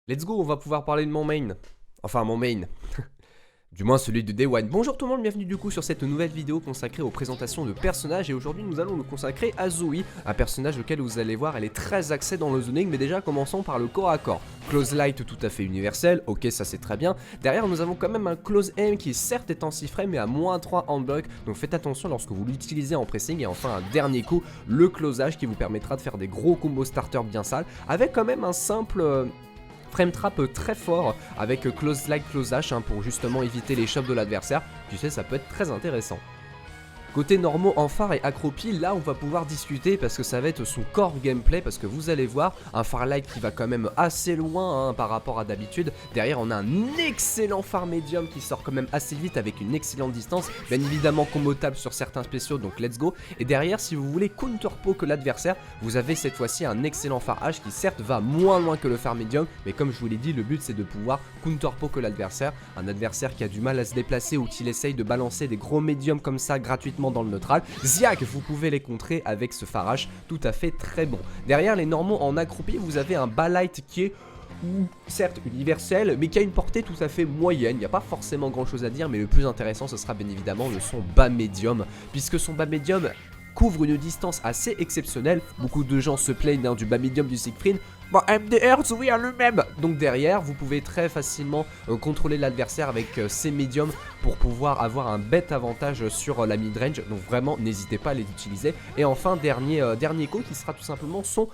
Let's go, on va pouvoir parler de mon main. Enfin, mon main. Du moins celui de Day One. Bonjour tout le monde, bienvenue du coup sur cette nouvelle vidéo consacrée aux présentations de personnages. Et aujourd'hui nous allons nous consacrer à Zoe, un personnage auquel vous allez voir, elle est très axée dans le zoning. Mais déjà commençons par le corps à corps. Close Light tout à fait universel, ok ça c'est très bien. Derrière nous avons quand même un Close Aim qui certes est en 6 frames mais à moins 3 en bloc. Donc faites attention lorsque vous l'utilisez en pressing. Et enfin un dernier coup, le closage qui vous permettra de faire des gros combos starter bien sales. Avec quand même un simple... frame trap très fort avec close like close H pour justement éviter les chops de l'adversaire. Tu sais, ça peut être très intéressant. Côté normaux en phare et accroupi, là on va pouvoir discuter parce que ça va être son core gameplay, parce que vous allez voir un phare light qui va quand même assez loin par rapport à d'habitude. Derrière on a un excellent phare médium qui sort quand même assez vite avec une excellente distance, bien évidemment combotable sur certains spéciaux, donc let's go. Et derrière, si vous voulez counterpo que l'adversaire, vous avez cette fois-ci un excellent phare H qui certes va moins loin que le phare médium, mais comme je vous l'ai dit, le but c'est de pouvoir counterpo que l'adversaire, un adversaire qui a du mal à se déplacer ou qui essaye de balancer des gros médiums comme ça gratuitement dans le neutral. Ziak, vous pouvez les contrer avec ce phare H tout à fait très bon. Derrière les normaux en accroupi, vous avez un bas light qui est certes universel, mais qui a une portée tout à fait moyenne. Il n'y a pas forcément grand chose à dire, mais le plus intéressant ce sera bien évidemment le son bas médium, puisque son bas médium couvre une distance assez exceptionnelle. Beaucoup de gens se plaignent du bas médium du Siegfried. Bon, MDR, Zoe a le même. Donc derrière, vous pouvez très facilement contrôler l'adversaire avec ces médiums pour pouvoir avoir un bête avantage sur la mid-range. Donc vraiment, n'hésitez pas à les utiliser. Et enfin, dernier coup qui sera tout simplement son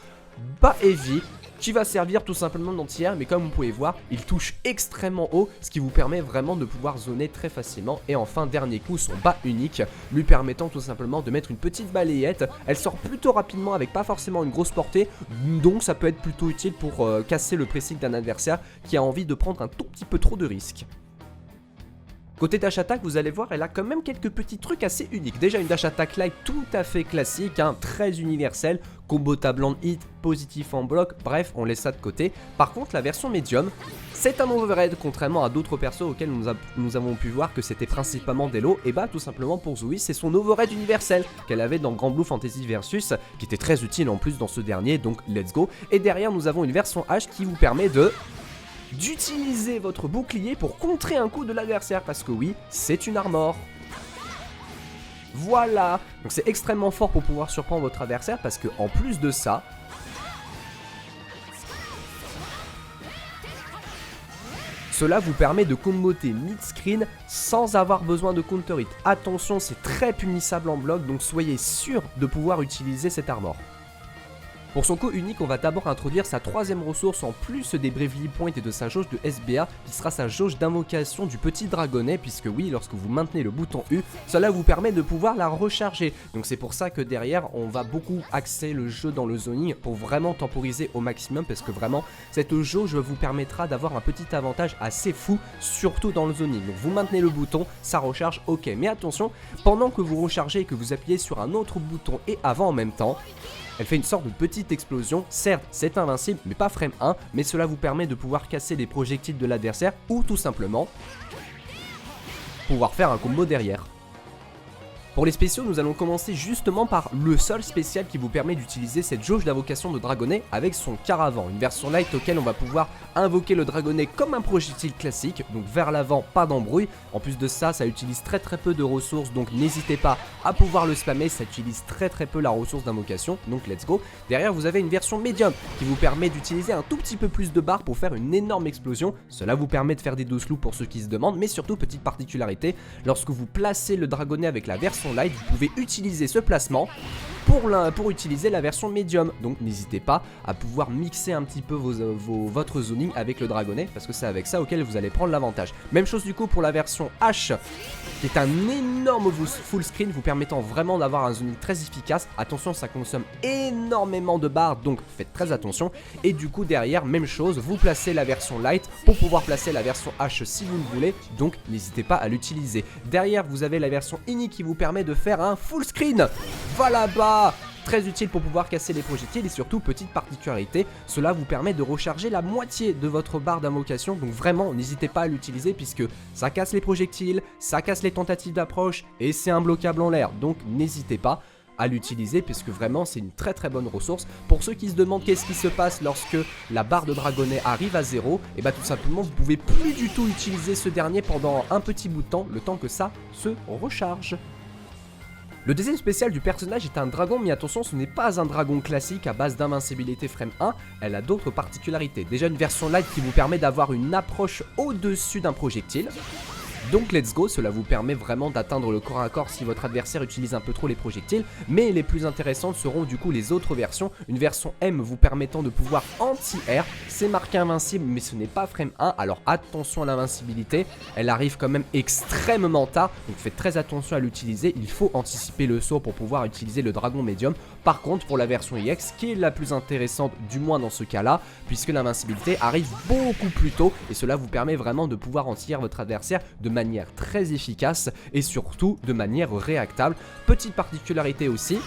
bas heavy, qui va servir tout simplement d'anti-air, mais comme vous pouvez voir, il touche extrêmement haut, ce qui vous permet vraiment de pouvoir zoner très facilement. Et enfin, dernier coup, son bas unique, lui permettant tout simplement de mettre une petite balayette. Elle sort plutôt rapidement avec pas forcément une grosse portée, donc ça peut être plutôt utile pour casser le pressing d'un adversaire qui a envie de prendre un tout petit peu trop de risques. Côté dash attack, vous allez voir, elle a quand même quelques petits trucs assez uniques. Déjà une dash attack light tout à fait classique, très universel, combo table en hit, positif en bloc, bref, on laisse ça de côté. Par contre, la version médium, c'est un overhead, contrairement à d'autres persos auxquels nous avons pu voir que c'était principalement des lots. Et bah tout simplement pour Zoe, c'est son overhead universel qu'elle avait dans Grand Blue Fantasy Versus, qui était très utile en plus dans ce dernier, donc let's go. Et derrière, nous avons une version H qui vous permet d'utiliser votre bouclier pour contrer un coup de l'adversaire, parce que oui, c'est une armor. Voilà, donc c'est extrêmement fort pour pouvoir surprendre votre adversaire, parce que en plus de ça, cela vous permet de comboter mid-screen sans avoir besoin de counter hit. Attention, c'est très punissable en bloc, donc soyez sûr de pouvoir utiliser cette armor. Pour son coup unique, on va d'abord introduire sa troisième ressource en plus des Bravely Point et de sa jauge de SBA, qui sera sa jauge d'invocation du petit dragonnet, puisque oui, lorsque vous maintenez le bouton U, cela vous permet de pouvoir la recharger. Donc c'est pour ça que derrière, on va beaucoup axer le jeu dans le zoning pour vraiment temporiser au maximum, parce que vraiment, cette jauge vous permettra d'avoir un petit avantage assez fou, surtout dans le zoning. Donc vous maintenez le bouton, ça recharge, ok. Mais attention, pendant que vous rechargez et que vous appuyez sur un autre bouton et avant en même temps, elle fait une sorte de petite explosion. Certes, c'est invincible, mais pas frame 1, mais cela vous permet de pouvoir casser les projectiles de l'adversaire ou tout simplement pouvoir faire un combo derrière. Pour les spéciaux, nous allons commencer justement par le seul spécial qui vous permet d'utiliser cette jauge d'invocation de dragonnet avec son caravan, une version light auquel on va pouvoir invoquer le dragonnet comme un projectile classique, donc vers l'avant, pas d'embrouille. En plus de ça, ça utilise très peu de ressources, donc n'hésitez pas à pouvoir le spammer, ça utilise très peu la ressource d'invocation, donc let's go. Derrière, vous avez une version médium qui vous permet d'utiliser un tout petit peu plus de barres pour faire une énorme explosion. Cela vous permet de faire des 2 loops pour ceux qui se demandent, mais surtout, petite particularité, lorsque vous placez le dragonnet avec la version light, vous pouvez utiliser ce placement pour utiliser la version médium. Donc n'hésitez pas à pouvoir mixer un petit peu votre zoning avec le dragonnet, parce que c'est avec ça auquel vous allez prendre l'avantage. Même chose du coup pour la version H, qui est un énorme full screen vous permettant vraiment d'avoir un zoning très efficace. Attention, ça consomme énormément de barres, donc faites très attention. Et du coup derrière, même chose, vous placez la version light pour pouvoir placer la version H si vous le voulez, donc n'hésitez pas à l'utiliser. Derrière, vous avez la version ini qui vous permet de faire un full screen. Voilà, bah très utile pour pouvoir casser les projectiles. Et surtout, petite particularité, cela vous permet de recharger la moitié de votre barre d'invocation. Donc vraiment, n'hésitez pas à l'utiliser, puisque ça casse les projectiles, ça casse les tentatives d'approche et c'est imbloquable en l'air. Donc n'hésitez pas. à l'utiliser puisque vraiment c'est une très bonne ressource. Pour ceux qui se demandent qu'est-ce qui se passe lorsque la barre de dragonnet arrive à 0, et bah tout simplement vous pouvez plus du tout utiliser ce dernier pendant un petit bout de temps, le temps que ça se recharge. Le deuxième spécial du personnage est un dragon, mais attention, ce n'est pas un dragon classique à base d'invincibilité frame 1, elle a d'autres particularités. Déjà une version light qui vous permet d'avoir une approche au-dessus d'un projectile. Donc let's go, cela vous permet vraiment d'atteindre le corps à corps si votre adversaire utilise un peu trop les projectiles, mais les plus intéressantes seront du coup les autres versions. Une version M vous permettant de pouvoir anti-air, c'est marqué invincible mais ce n'est pas frame 1, alors attention à l'invincibilité, elle arrive quand même extrêmement tard, donc faites très attention à l'utiliser, il faut anticiper le saut pour pouvoir utiliser le dragon médium. Par contre pour la version EX, qui est la plus intéressante du moins dans ce cas là, puisque l'invincibilité arrive beaucoup plus tôt et cela vous permet vraiment de pouvoir anti-air votre adversaire de manière très efficace et surtout de manière réactable. Petite particularité aussi,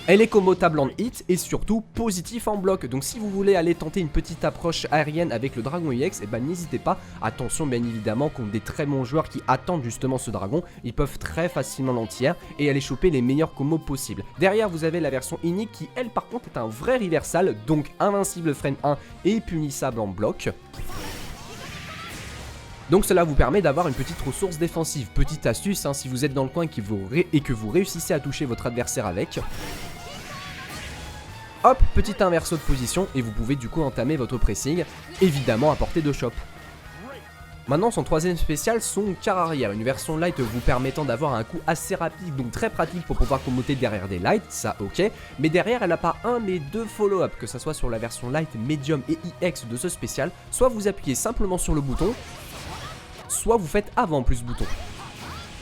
elle est combotable en hit et surtout positif en bloc. Donc si vous voulez aller tenter une petite approche aérienne avec le dragon EX, et ben n'hésitez pas. Attention bien évidemment contre des très bons joueurs qui attendent justement ce dragon, ils peuvent très facilement l'anti-air et aller choper les meilleurs combos possibles. Derrière vous avez la version unique qui elle par contre est un vrai reversal, donc invincible frame 1 et punissable en bloc. Donc cela vous permet d'avoir une petite ressource défensive. Petite astuce, hein, si vous êtes dans le coin et que vous réussissez à toucher votre adversaire avec, hop, petit inverso de position et vous pouvez du coup entamer votre pressing, évidemment à portée de chop. Maintenant son troisième spécial, son quart arrière, une version light vous permettant d'avoir un coup assez rapide, donc très pratique pour pouvoir comboter derrière des lights, ça ok, mais derrière elle n'a pas un mais deux follow-up, que ça soit sur la version light, medium et EX de ce spécial, soit vous appuyez simplement sur le bouton, soit vous faites avant plus bouton.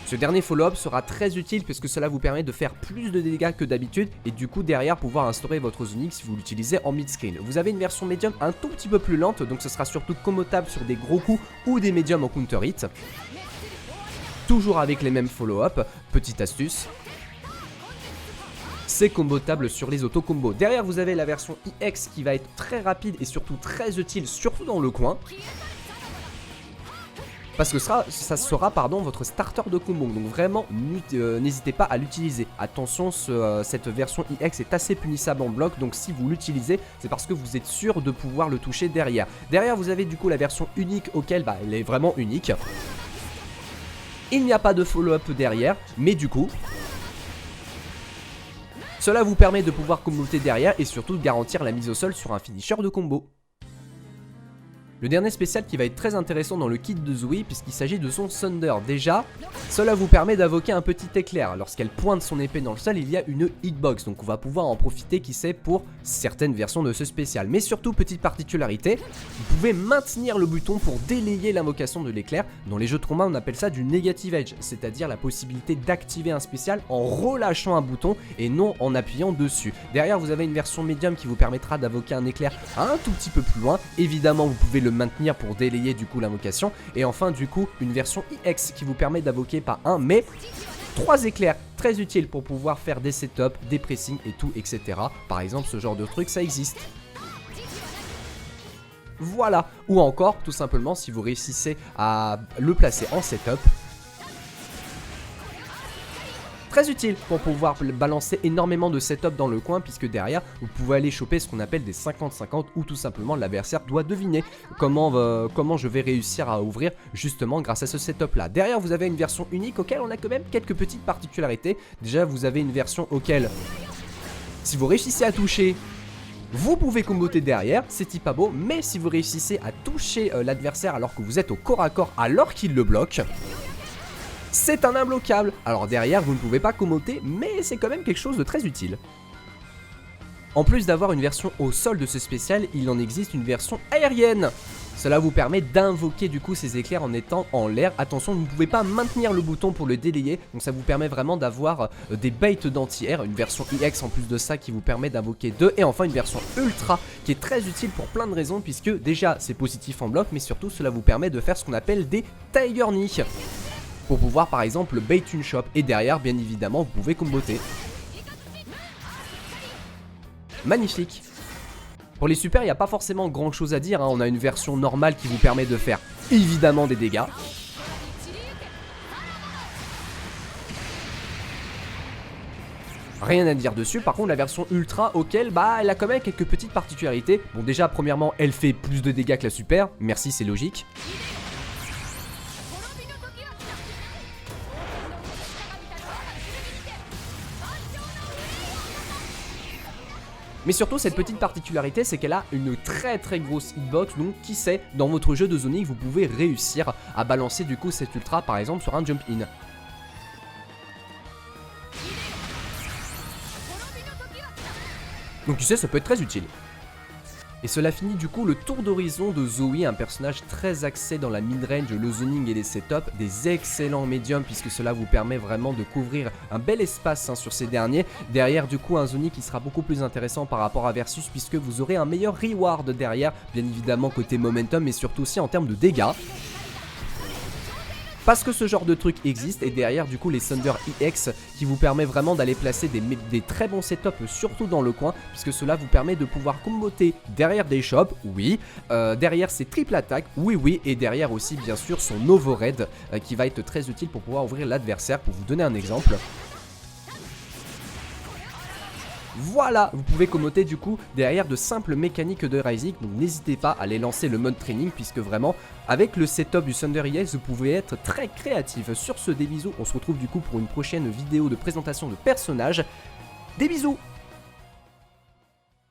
Ce dernier follow-up sera très utile puisque cela vous permet de faire plus de dégâts que d'habitude et du coup derrière pouvoir instaurer votre Zonic si vous l'utilisez en mid-screen. Vous avez une version médium un tout petit peu plus lente, donc ce sera surtout commotable sur des gros coups ou des médiums en counter hit. Toujours avec les mêmes follow-up, petite astuce, c'est combotable sur les auto-combos. Derrière vous avez la version EX qui va être très rapide et surtout très utile, surtout dans le coin. Parce que ça sera votre starter de combo, donc vraiment n'hésitez pas à l'utiliser. Attention, cette version EX est assez punissable en bloc, donc si vous l'utilisez, c'est parce que vous êtes sûr de pouvoir le toucher derrière. Derrière vous avez du coup la version unique auquel elle est vraiment unique. Il n'y a pas de follow-up derrière, mais du coup, cela vous permet de pouvoir comboter derrière et surtout de garantir la mise au sol sur un finisher de combo. Le dernier spécial qui va être très intéressant dans le kit de Zoe puisqu'il s'agit de son Thunder. Déjà, cela vous permet d'invoquer un petit éclair. Lorsqu'elle pointe son épée dans le sol, il y a une hitbox. Donc on va pouvoir en profiter, qui sait, pour certaines versions de ce spécial. Mais surtout, petite particularité, vous pouvez maintenir le bouton pour délayer l'invocation de l'éclair. Dans les jeux de combat, on appelle ça du negative edge, c'est-à-dire la possibilité d'activer un spécial en relâchant un bouton et non en appuyant dessus. Derrière, vous avez une version médium qui vous permettra d'invoquer un éclair un tout petit peu plus loin. Évidemment, vous pouvez le maintenir pour délayer du coup l'invocation, et enfin du coup une version EX qui vous permet d'invoquer pas un mais 3 éclairs, très utiles pour pouvoir faire des setups, des pressings et tout, etc. Par exemple, ce genre de truc ça existe. Voilà, ou encore tout simplement si vous réussissez à le placer en setup, très utile pour pouvoir balancer énormément de setup dans le coin, puisque derrière vous pouvez aller choper ce qu'on appelle des 50-50 où tout simplement l'adversaire doit deviner comment je vais réussir à ouvrir justement grâce à ce setup là. Derrière vous avez une version unique auquel on a quand même quelques petites particularités. Déjà vous avez une version auquel si vous réussissez à toucher, vous pouvez comboter derrière, c'est pas beau, mais si vous réussissez à toucher l'adversaire alors que vous êtes au corps à corps alors qu'il le bloque, c'est un imbloquable. Alors derrière vous ne pouvez pas comboter, mais c'est quand même quelque chose de très utile. En plus d'avoir une version au sol de ce spécial, il en existe une version aérienne. Cela vous permet d'invoquer du coup ces éclairs en étant en l'air. Attention, vous ne pouvez pas maintenir le bouton pour le délayer, donc ça vous permet vraiment d'avoir des baits d'anti-air, une version EX en plus de ça qui vous permet d'invoquer 2, et enfin une version ultra qui est très utile pour plein de raisons, puisque déjà c'est positif en bloc, mais surtout cela vous permet de faire ce qu'on appelle des Tiger Knee pour pouvoir par exemple bait une shop, et derrière bien évidemment vous pouvez comboter. Magnifique. Pour les super il n'y a pas forcément grand chose à dire, hein. On a une version normale qui vous permet de faire évidemment des dégâts. Rien à dire dessus. Par contre la version ultra auquel bah elle a quand même quelques petites particularités. Bon déjà premièrement elle fait plus de dégâts que la super, merci c'est logique. Mais surtout cette petite particularité c'est qu'elle a une très grosse hitbox, donc qui sait dans votre jeu de zoning vous pouvez réussir à balancer du coup cette ultra par exemple sur un jump in. Donc tu sais ça peut être très utile. Et cela finit du coup le tour d'horizon de Zoe, un personnage très axé dans la mid-range, le zoning et les setups, des excellents médiums puisque cela vous permet vraiment de couvrir un bel espace sur ces derniers. Derrière du coup un zoning qui sera beaucoup plus intéressant par rapport à Versus puisque vous aurez un meilleur reward derrière, bien évidemment côté momentum mais surtout aussi en termes de dégâts. Parce que ce genre de truc existe et derrière du coup les Thunder EX qui vous permet vraiment d'aller placer des très bons setups surtout dans le coin puisque cela vous permet de pouvoir comboter derrière des shops, oui, derrière ses triple attaques, oui, et derrière aussi bien sûr son overhead qui va être très utile pour pouvoir ouvrir l'adversaire. Pour vous donner un exemple, voilà, vous pouvez commoter du coup derrière de simples mécaniques de Rising, donc n'hésitez pas à aller lancer le mode training puisque vraiment avec le setup du Thunder EX vous pouvez être très créatif. Sur ce, des bisous, on se retrouve du coup pour une prochaine vidéo de présentation de personnages. Des bisous.